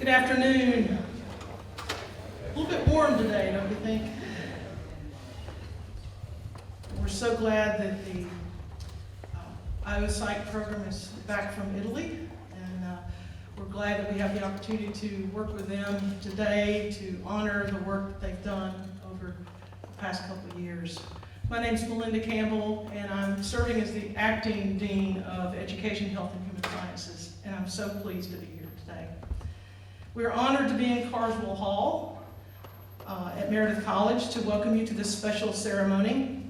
Good afternoon. A little bit warm today, don't you think? We're so glad that the IO Psych program is back from Italy, and we're glad that we have the opportunity to work with them today to honor the work that they've done over the past couple of years. My name is Melinda Campbell, and I'm serving as the Acting Dean of Education, Health, and Human Sciences, and I'm so pleased to be here today. We're honored to be in Carswell Hall at Meredith College to welcome you to this special ceremony.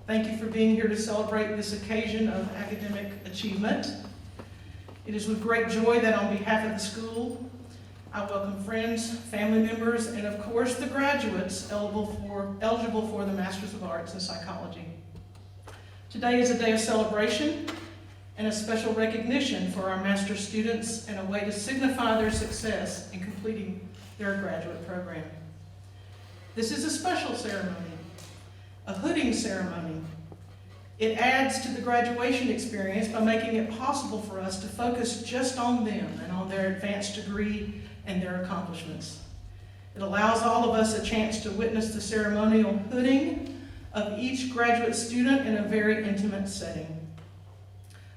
Thank you for being here to celebrate this occasion of academic achievement. It is with great joy that on behalf of the school, I welcome friends, family members, and of course the graduates eligible for the Masters of Arts in Psychology. Today is a day of celebration and a special recognition for our master's students and a way to signify their success in completing their graduate program. This is a special ceremony, a hooding ceremony. It adds to the graduation experience by making it possible for us to focus just on them and on their advanced degree and their accomplishments. It allows all of us a chance to witness the ceremonial hooding of each graduate student in a very intimate setting.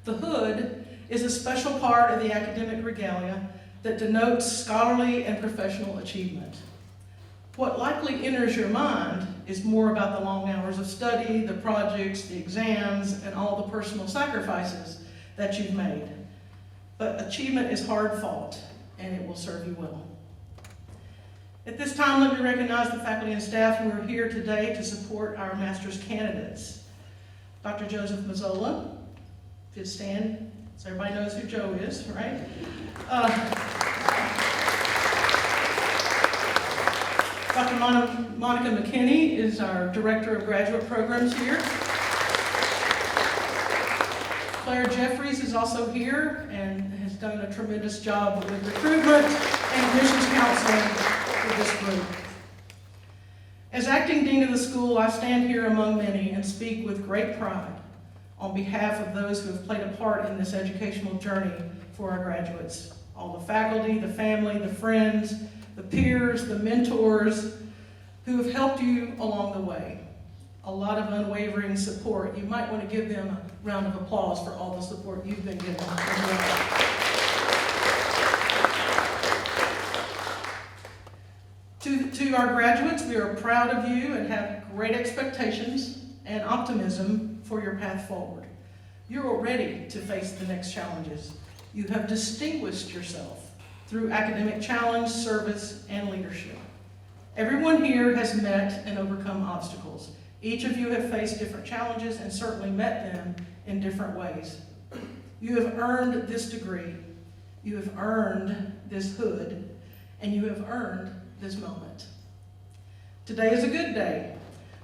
The hood is a special part of the academic regalia that denotes scholarly and professional achievement. What likely enters your mind is more about the long hours of study, the projects, the exams, and all the personal sacrifices that you've made. But achievement is hard fought, and it will serve you well. At this time, let me recognize the faculty and staff who are here today to support our master's candidates. Dr. Gomezola, if you'd stand, so everybody knows who Joe is, right? Dr. Monica McKinney is our Director of Graduate Programs here. Jeffries is also here and has done a tremendous job with recruitment and admissions counseling for this group. As Acting Dean of the school, I stand here among many and speak with great pride on behalf of those who have played a part in this educational journey for our graduates. All the faculty, the family, the friends, the peers, the mentors who have helped you along the way. A lot of unwavering support. You might want to give them a round of applause for all the support you've been given as well. To our graduates, we are proud of you and have great expectations and optimism for your path forward. You're ready to face the next challenges. You have distinguished yourself through academic challenge, service, and leadership. Everyone here has met and overcome obstacles. Each of you have faced different challenges and certainly met them in different ways. You have earned this degree, you have earned this hood, and you have earned this moment. Today is a good day,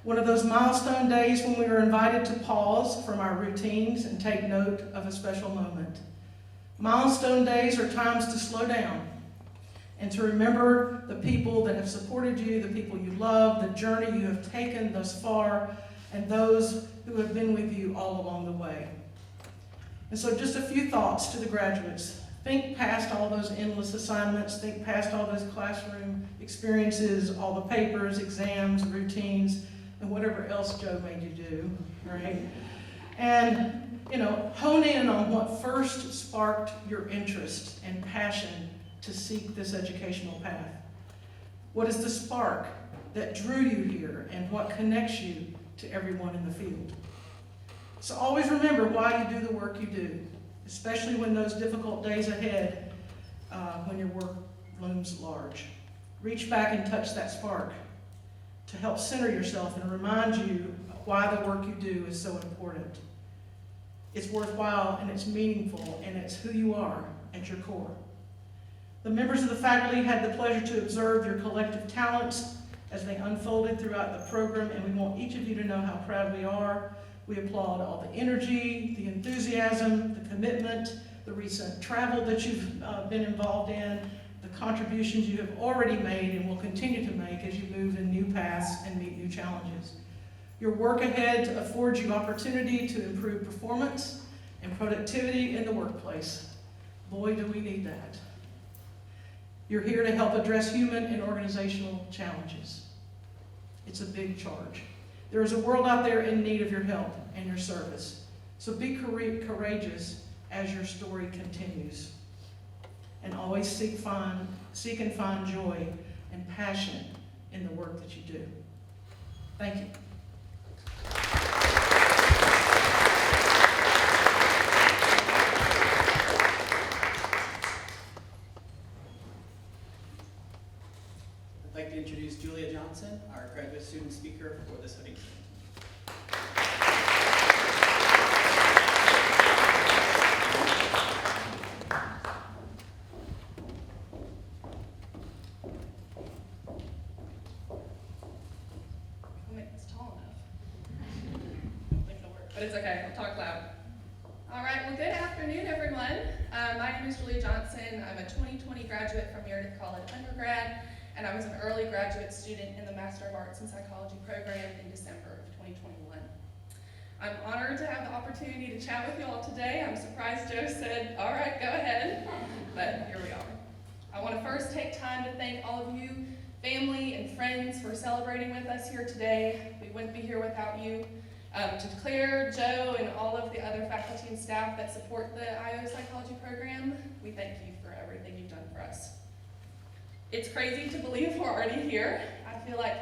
one of those milestone days when we are invited to pause from our routines and take note of a special moment. Milestone days are times to slow down and to remember the people that have supported you, the people you love, the journey you have taken thus far, and those who have been with you all along the way. And so just a few thoughts to the graduates. Think past all those endless assignments, think past all those classroom experiences, all the papers, exams, routines, and whatever else Joe made you do, right? And, hone in on what first sparked your interest and passion to seek this educational path. What is the spark that drew you here and what connects you to everyone in the field? So always remember why you do the work you do, especially when those difficult days ahead, when your work looms large. Reach back and touch that spark to help center yourself and remind you why the work you do is so important. It's worthwhile and it's meaningful and it's who you are at your core. The members of the faculty had the pleasure to observe your collective talents as they unfolded throughout the program, and we want each of you to know how proud we are. We applaud all the energy, the enthusiasm, the commitment, the recent travel that you've been involved in, the contributions you have already made and will continue to make as you move in new paths and meet new challenges. Your work ahead affords you opportunity to improve performance and productivity in the workplace. Boy, do we need that. You're here to help address human and organizational challenges. It's a big charge. There is a world out there in need of your help and your service. So be courageous as your story continues. And always seek and find joy and passion in the work that you do. Thank you. I'd like to introduce Julia Johnson, our graduate student speaker for this hooding ceremony. But it's okay, I'll talk loud. All right, well, good afternoon, everyone. My name is Julia Johnson. I'm a 2020 graduate from Meredith College undergrad, and I was an early graduate student in the Master of Arts in Psychology program in December of 2021. I'm honored to have the opportunity to chat with you all today. I'm surprised Joe said, all right, go ahead, but here we are. I want to first take time to thank all of you, family and friends, for celebrating with us here today. We wouldn't be here without you. To Claire, Joe, and all of the other faculty and staff that support the IO Psychology program, we thank you for everything you've done for us. It's crazy to believe we're already here. I feel like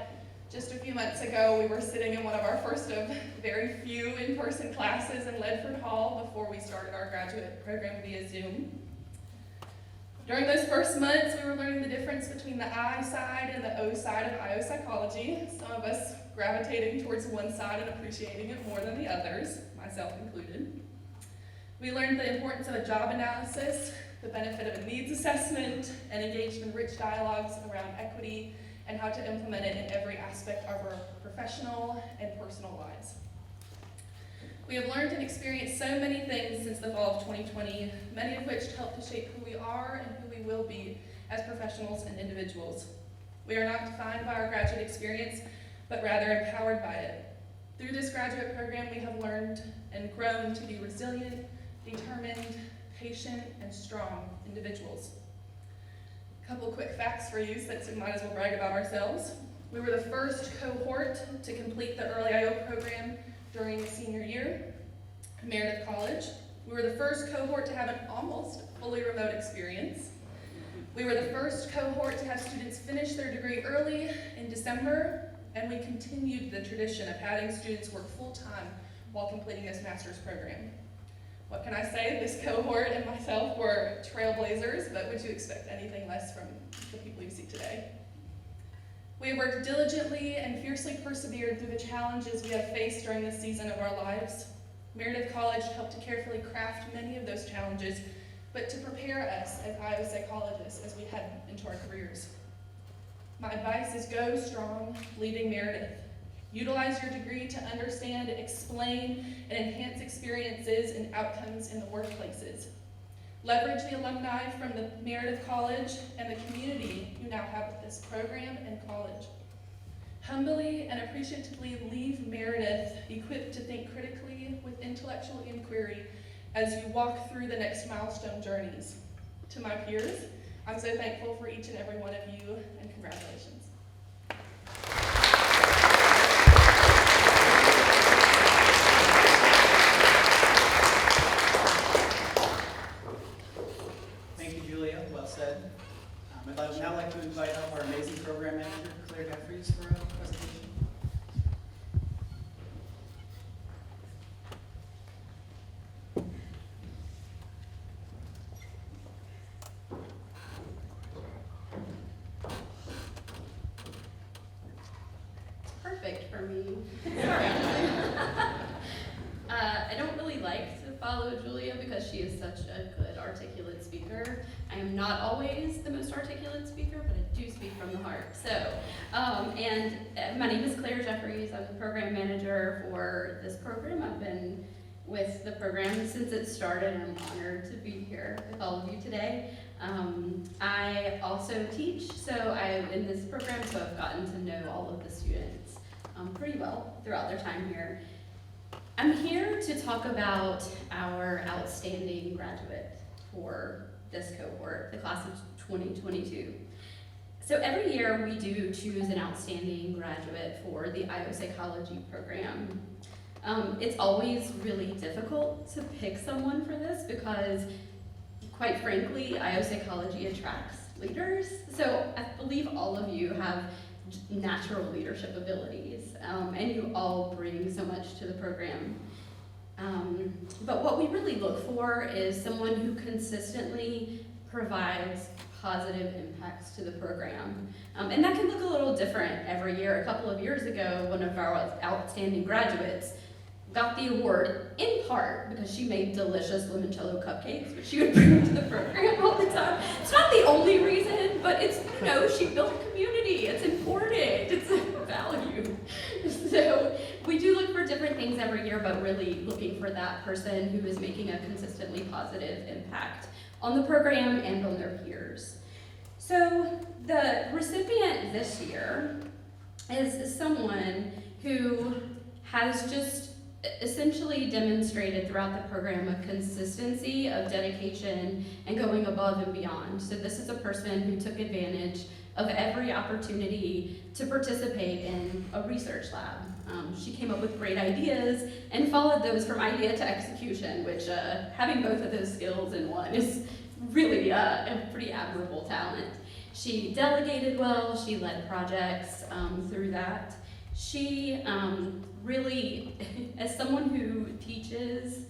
just a few months ago we were sitting in one of our first of very few in-person classes in Ledford Hall before we started our graduate program via Zoom. During those first months, we were learning the difference between the I side and the O side of IO Psychology. Some of us gravitating towards one side and appreciating it more than the others, myself included. We learned the importance of a job analysis, the benefit of a needs assessment, and engaged in rich dialogues around equity and how to implement it in every aspect of our professional and personal lives. We have learned and experienced so many things since the fall of 2020, many of which help to shape who we are and who we will be as professionals and individuals. We are not defined by our graduate experience, but rather empowered by it. Through this graduate program, we have learned and grown to be resilient, determined, patient, and strong individuals. A couple quick facts for you, since we might as well brag about ourselves. We were the first cohort to complete the Early IO program during the senior year at Meredith College. We were the first cohort to have an almost fully remote experience. We were the first cohort to have students finish their degree early in December, and we continued the tradition of having students work full-time while completing this master's program. What can I say? This cohort and myself were trailblazers, but would you expect anything less from the people you see today? We have worked diligently and fiercely persevered through the challenges we have faced during this season of our lives. Meredith College helped to carefully craft many of those challenges, but to prepare us as IO psychologists as we head into our careers. My advice is go strong, leaving Meredith. Utilize your degree to understand, explain, and enhance experiences and outcomes in the workplaces. Leverage the alumni from the Meredith College and the community you now have with this program and college. Humbly and appreciatively leave Meredith equipped to think critically with intellectual inquiry as you walk through the next milestone journeys. To my peers, I'm so thankful for each and every one of you, and congratulations. Thank you, Julia. Well said. I'd now like to invite up our amazing program manager, Claire Jeffries, for a presentation. Perfect for me. I don't really like to follow Julia because she is such a good articulate speaker. I am not always the most articulate speaker, but I do speak from the heart. So, my name is Claire Jeffries. I'm the program manager for this program. I've been with the program since it started, and I'm honored to be here with all of you today. I also teach, so I'm in this program, so I've gotten to know all of the students pretty well throughout their time here. I'm here to talk about our outstanding graduate for this cohort, the class of 2022. So every year we do choose an outstanding graduate for the IO Psychology program. It's always really difficult to pick someone for this because, quite frankly, IO Psychology attracts leaders. So I believe all of you have natural leadership abilities, and you all bring so much to the program. But what we really look for is someone who consistently provides positive impacts to the program. And that can look a little different every year. A couple of years ago, one of our outstanding graduates got the award in part because she made delicious limoncello cupcakes, which she would bring to the program all the time. It's not the only reason, but it's, she built a community. It's important. It's a value. So we do look for different things every year, but really looking for that person who is making a consistently positive impact on the program and on their peers. So the recipient this year is someone who has just essentially demonstrated throughout the program a consistency of dedication and going above and beyond. So this is a person who took advantage of every opportunity to participate in a research lab. She came up with great ideas and followed those from idea to execution, which having both of those skills in one is really a pretty admirable talent. She delegated well, she led projects through that. She really, as someone who teaches,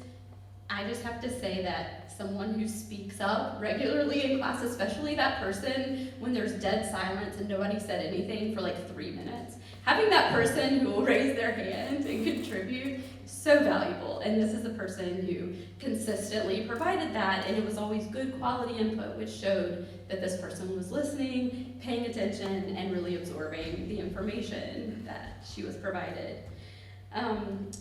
I just have to say that someone who speaks up regularly in class, especially that person when there's dead silence and nobody said anything for like 3 minutes, having that person who will raise their hand and contribute is so valuable. And this is a person who consistently provided that, and it was always good quality input, which showed that this person was listening, paying attention, and really absorbing the information that she was provided.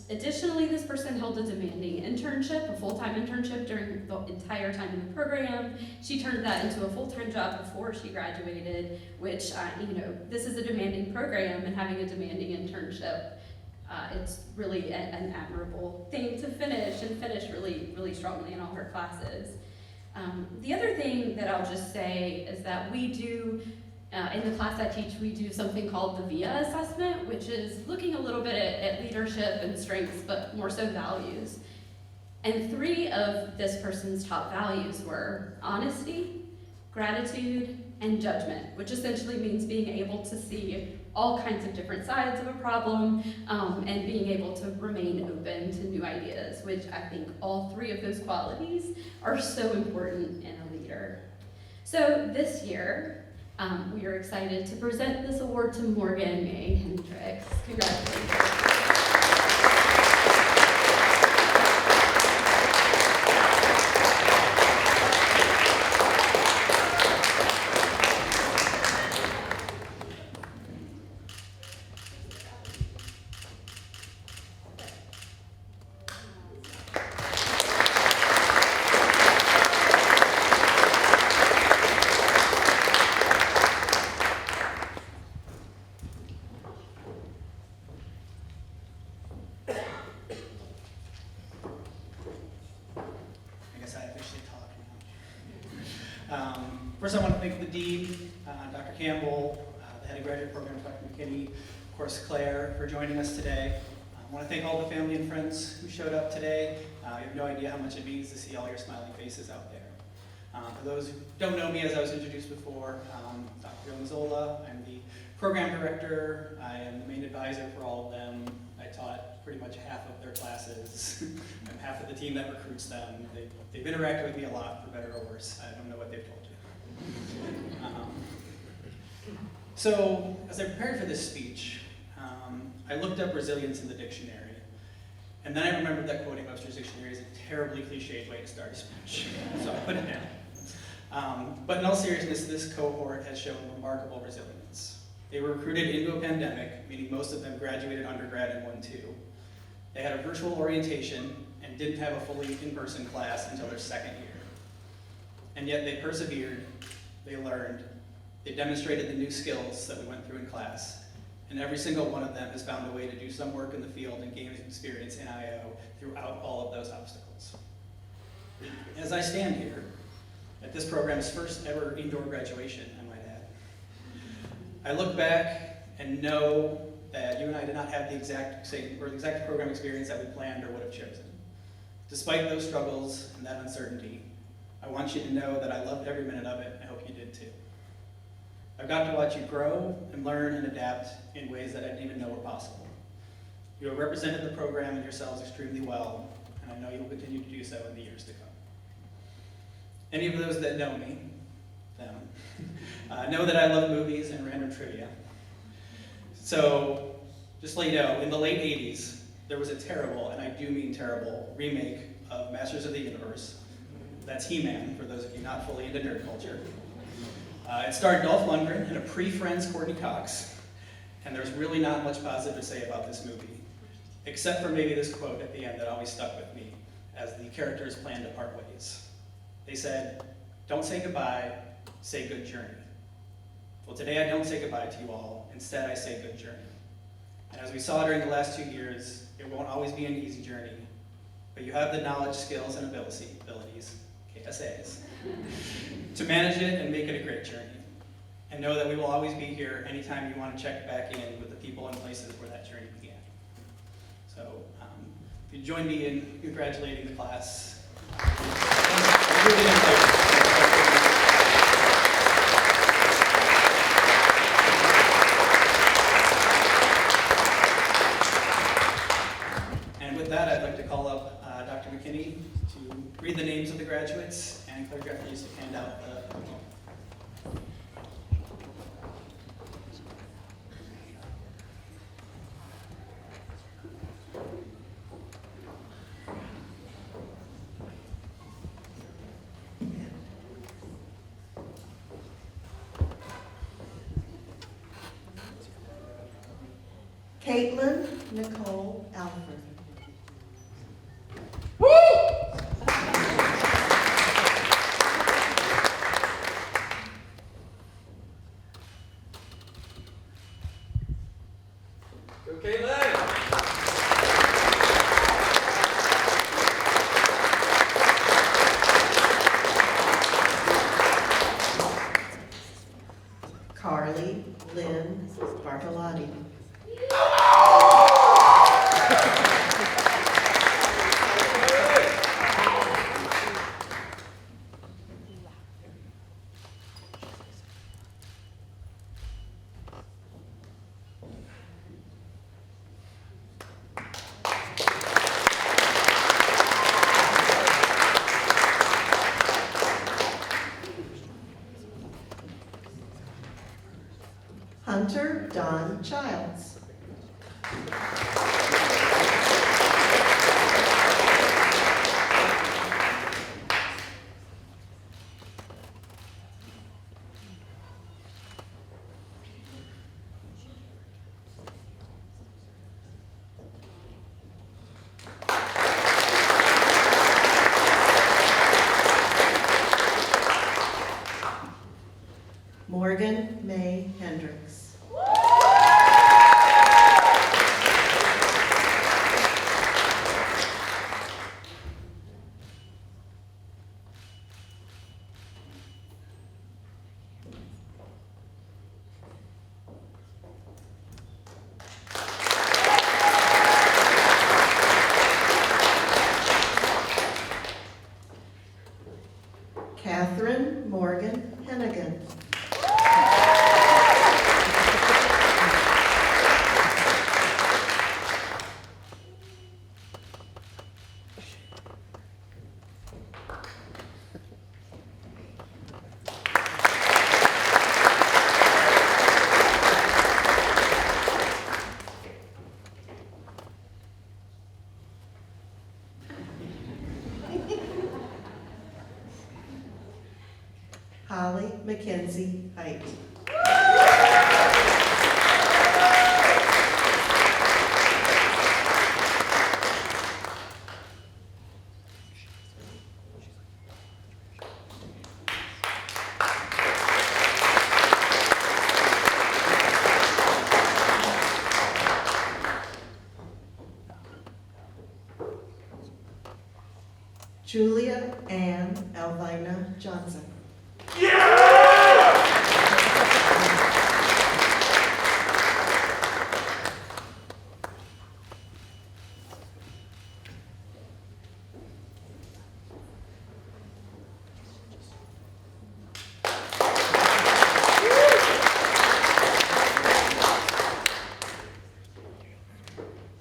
Additionally, this person held a demanding internship, a full-time internship during the entire time in the program. She turned that into a full-time job before she graduated, which, this is a demanding program, and having a demanding internship, it's really an admirable thing to finish, and finish really, really strongly in all her classes. The other thing that I'll just say is that we do, in the class I teach, we do something called the VIA assessment, which is looking a little bit at leadership and strengths, but more so values. And 3 of this person's top values were honesty, gratitude, and judgment, which essentially means being able to see all kinds of different sides of a problem, and being able to remain open to new ideas, which I think all 3 of those qualities are so important in a leader. So this year, we are excited to present this award to Morgan May Hendricks. Congratulations. First, I want to thank the Dean, Dr. Campbell, the head of graduate program, Dr. McKinney, of course, Claire, for joining us today. I want to thank all the family and friends who showed up today. You have no idea how much it means to see all your smiling faces out there. For those who don't know me, as I was introduced before, Dr. Gomezola, I'm the program director. I am the main advisor for all of them. I taught pretty much half of their classes. I'm half of the team that recruits them. They've interacted with me a lot, for better or worse. I don't know what they've told you. So, as I prepared for this speech, I looked up resilience in the dictionary, and then I remembered that quoting Webster's dictionary is a terribly cliched way to start a speech, so I put it down. But in all seriousness, this cohort has shown remarkable resilience. They were recruited into a pandemic, meaning most of them graduated undergrad in 1-2. They had a virtual orientation and didn't have a fully in-person class until their second year. And yet they persevered, they learned, they demonstrated the new skills that we went through in class, and every single one of them has found a way to do some work in the field and gain experience in IO throughout all of those obstacles. As I stand here, at this program's first ever indoor graduation, I might add. I look back and know that you and I did not have the exact program experience that we planned or would have chosen. Despite those struggles and that uncertainty, I want you to know that I loved every minute of it. I hope you did too. I've got to watch you grow and learn and adapt in ways that I didn't even know were possible. You have represented the program and yourselves extremely well, and I know you will continue to do so in the years to come. Any of those that know me, know that I love movies and random trivia. So, just to let you know, in the late 80s, there was a terrible, and I do mean terrible, remake of Masters of the Universe. That's He-Man, for those of you not fully into nerd culture. It starred Dolph Lundgren and a pre-Friends Courtney Cox, and there's really not much positive to say about this movie, except for maybe this quote at the end that always stuck with me as the characters planned to part ways. They said, "Don't say goodbye, say good journey." Well, today I don't say goodbye to you all. Instead, I say good journey. And as we saw during the last 2 years, it won't always be an easy journey, but you have the knowledge, skills, and abilities, KSAs, to manage it and make it a great journey. And know that we will always be here anytime you want to check back in with the people and places where that journey began. So, if you join me in congratulating the class. And with that, I'd like to call up Dr. McKinney to read the names of the graduates and Claire Jeffries to hand out the Caitlin Nicole Alford. Carly Lynn Bartolotti. Hunter Don Childs. Morgan May Hendricks. Catherine Morgan Hennigan. Holly Mackenzie Height. Julia Ann Elvina Johnson.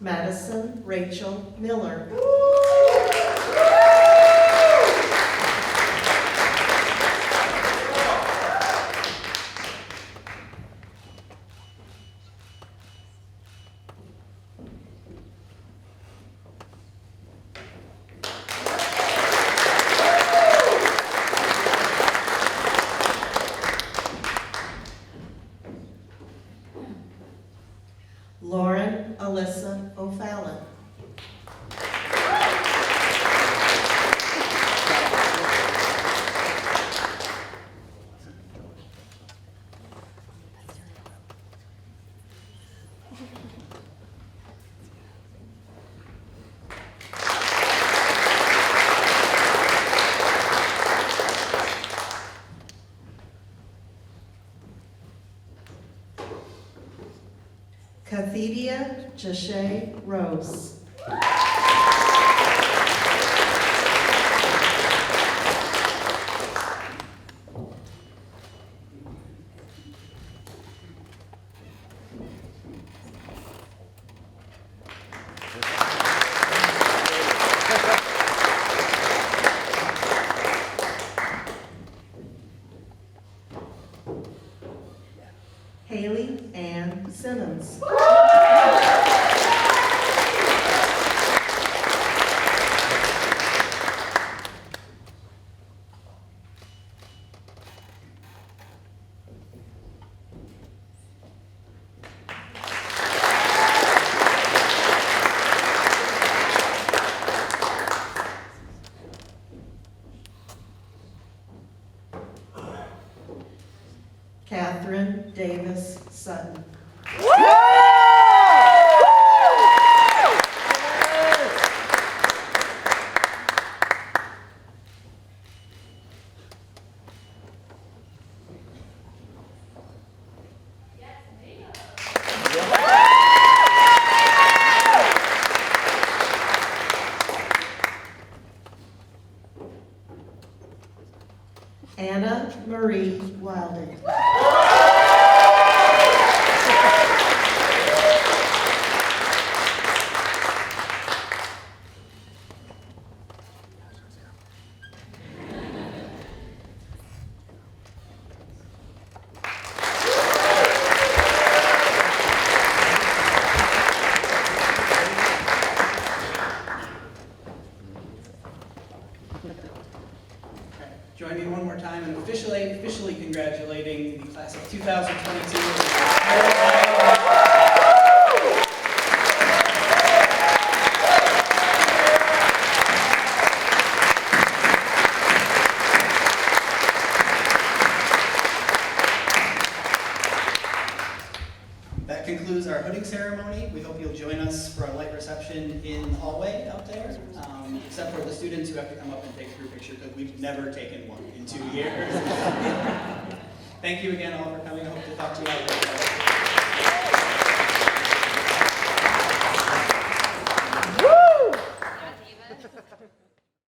Madison Rachel Miller. Lauren Alyssa O'Fallon. Kathedia Jashay Rose. Haley Ann Simmons. Catherine Davis Sutton. Anna Marie Wilding. Join me one more time in officially congratulating the class of 2022. That concludes our hooding ceremony. We hope you'll join us for a light reception in the hallway out there, except for the students who have to come up and take a group picture because we've never taken one in 2 years. Thank you again all for coming. I hope to talk to you all later.